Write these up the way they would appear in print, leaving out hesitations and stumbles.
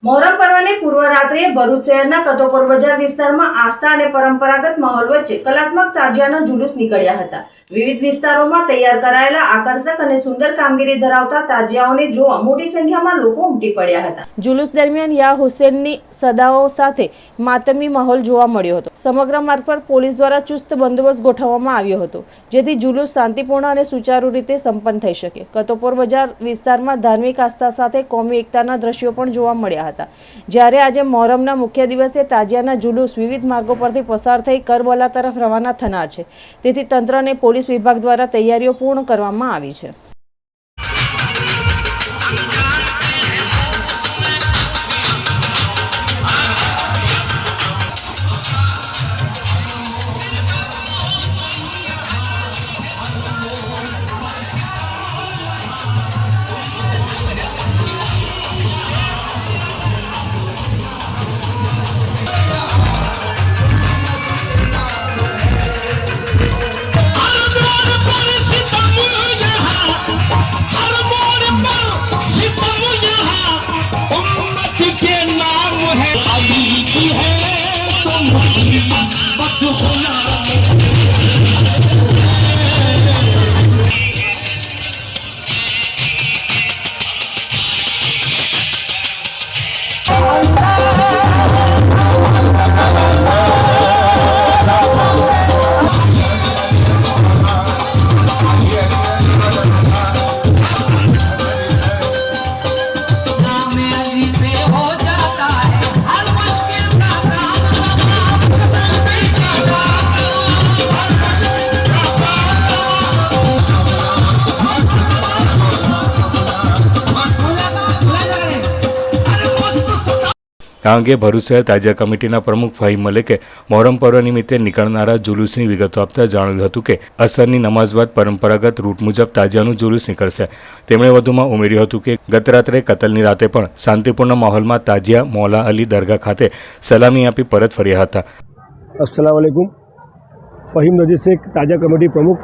મોહરમ પર્વની પૂર્વ રાત્રિએ ભરૂચ શહેરના કતોપર બજાર વિસ્તારમાં આસ્થા અને પરંપરાગત માહોલ વચ્ચે કલાત્મક તાજિયાના જુલુસ નીકળ્યા હતા। વિવિધ વિસ્તારોમાં તૈયાર કરાયેલા આકર્ષક અને સુંદર કામગીરી ધરાવતા તાજિયાઓને જોવા મોટી સંખ્યામાં લોકો ઉમટી પડ્યા હતા। જુલુસ દરમિયાન યા હુસેનની સદાઓ સાથે માતમી માહોલ જોવા મળ્યો હતો। સમગ્ર માર્ગ પર પોલીસ દ્વારા ચુસ્ત બંદોબસ્ત ગોઠવવામાં આવ્યો હતો, જેથી જુલુસ શાંતિપૂર્ણ અને સુચારુ રીતે સંપન્ન થઈ શકે। કતોપર બજાર વિસ્તારમાં ધાર્મિક આસ્થા સાથે કોમી એકતાના દ્રશ્યો પણ જોવા મળ્યા હતા। જ્યારે આજે મોહરમના મુખ્ય દિવસે તાજિયાના જુલુસ વિવિધ માર્ગો પરથી પસાર થઈ કરબલા તરફ રવાના થનાર છે, તેથી તંત્ર અને પોલીસ વિભાગ દ્વારા તૈયારીઓ પૂર્ણ કરવામાં આવી છે। આ અંગે ભરૂચ શહેર તાજિયા કમિટીના પ્રમુખ ફહીમ મલિકે મોહરમ પર્વ નિમિત્તે નીકળનારા જુલુસની વિગતો આપતા જણાવ્યું હતું કે અસરની નમાઝ બાદ પરંપરાગત રૂટ મુજબ તાજિયાનું જુલુસ નીકળશે। તેમણે વધુમાં ઉમેર્યું હતું કે ગત રાત્રે કતલની રાતે પણ શાંતિપૂર્ણ માહોલમાં તાજિયા મૌલા અલી દરગાહ ખાતે સલામી આપી પરત ફર્યા હતા। अस्सलाम वालेकुम। फ़हीम नज़ीर शेख ताज़ा कमेटी प्रमुख।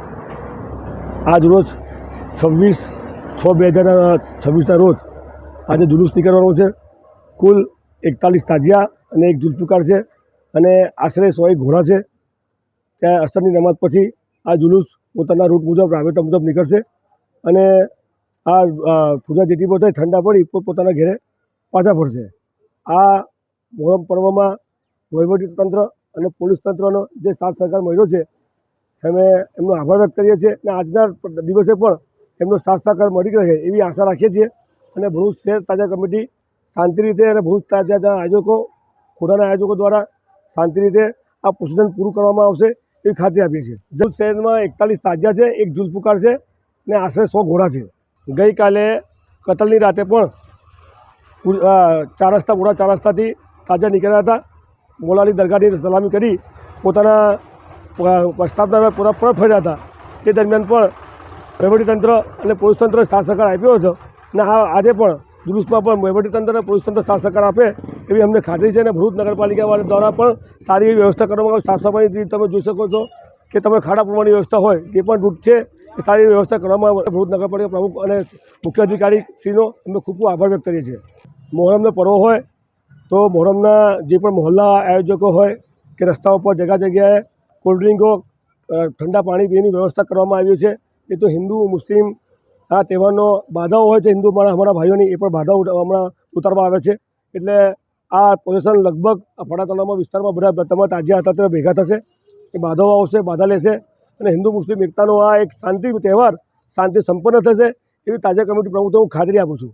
आज रोज 26/6/2026 रोज आज जुलूस निकलવાનો છે। कुल 41 તાજિયા અને એક જુલ્ફકાર છે અને આશરે 100 ઘોડા છે। ત્યાં અસરની નમાઝ પછી આ જુલુસ પોતાના રૂટ મુજબ રાબેતા મુજબ નીકળશે અને આ પૂજા જેટલી પોતે ઠંડા પડી પોતાના ઘરે પાછા ફરશે। આ મોહરમ પર્વમાં વહીવટીતંત્ર અને પોલીસ તંત્રનો જે સાથ સહકાર મળ્યો છે અમે એમનો આભાર વ્યક્ત કરીએ છીએ અને આજના દિવસે પણ એમનો સાથ સહકાર મળી રહે એવી આશા રાખીએ છીએ। અને ભરૂચ શહેર તાજા કમિટી શાંતિ રીતે અને ભરૂચ તાજાના આયોજકો ખોડાના આયોજકો દ્વારા શાંતિ રીતે આ પ્રોસિઝન પૂરું કરવામાં આવશે એવી ખાતરી આપીએ છીએ। ભરૂચ શહેરમાં 41 તાજિયા છે, એક જુલ્ફકાર છે અને આશરે 100 ઘોડા છે। ગઈકાલે કતલની રાતે પણ 4 રસ્તા મોડા 4 રસ્તાથી તાજિયા નીકળ્યા હતા। મૌલા અલી દરગાહની સલામી કરી પોતાના પ્રસ્તાવના પૂરા પરત ફર્યા હતા। તે દરમિયાન પણ વહીવટીતંત્ર અને પોલીસ તંત્રએ સાથ સહકાર આપ્યો હતો અને આજે પણ જુલુસમાં પણ વહીવટીતંત્ર અને પોલીસ તંત્ર સાથ સહકાર આપે એવી અમને ખાતરી છે। અને ભરૂચ નગરપાલિકા દ્વારા પણ સારી એવી વ્યવસ્થા કરવામાં આવે। સાફ સફાઈની તમે જોઈ શકો છો કે તમે ખાડા પૂરવાની વ્યવસ્થા હોય જે પણ રૂટ છે એ સારી એવી વ્યવસ્થા કરવામાં આવે। ભરૂચ નગરપાલિકા પ્રમુખ અને મુખ્ય અધિકારી શ્રીનો અમે ખૂબ ખૂબ આભાર વ્યક્ત કરીએ છીએ। મોહરમનો પર્વ હોય તો મોહરમના જે પણ મહોલ્લા આયોજકો હોય કે રસ્તાઓ પર જગ્યાએ કોલ્ડ્રિંકો ઠંડા પાણી પીવાની વ્યવસ્થા કરવામાં આવી છે। એ તો હિન્દુ મુસ્લિમ આ તહેવારનો બાધાઓ હોય છે હિન્દુ અમારા ભાઈઓની એ પણ બાધાઓ હમણાં ઉતારવામાં આવે છે। એટલે આ પોઝિશન લગભગ ફળા તળાવમાં વિસ્તારમાં બધા તમારા તાજિયા હતા ત્યારે ભેગા થશે, એ બાધાઓ આવશે, બાધા લેશે અને હિન્દુ મુસ્લિમ એકતાનો આ એક શાંતિ તહેવાર શાંતિ સંપન્ન થશે એવી તાજા કમિટી પ્રમુખ હું ખાતરી આપું છું।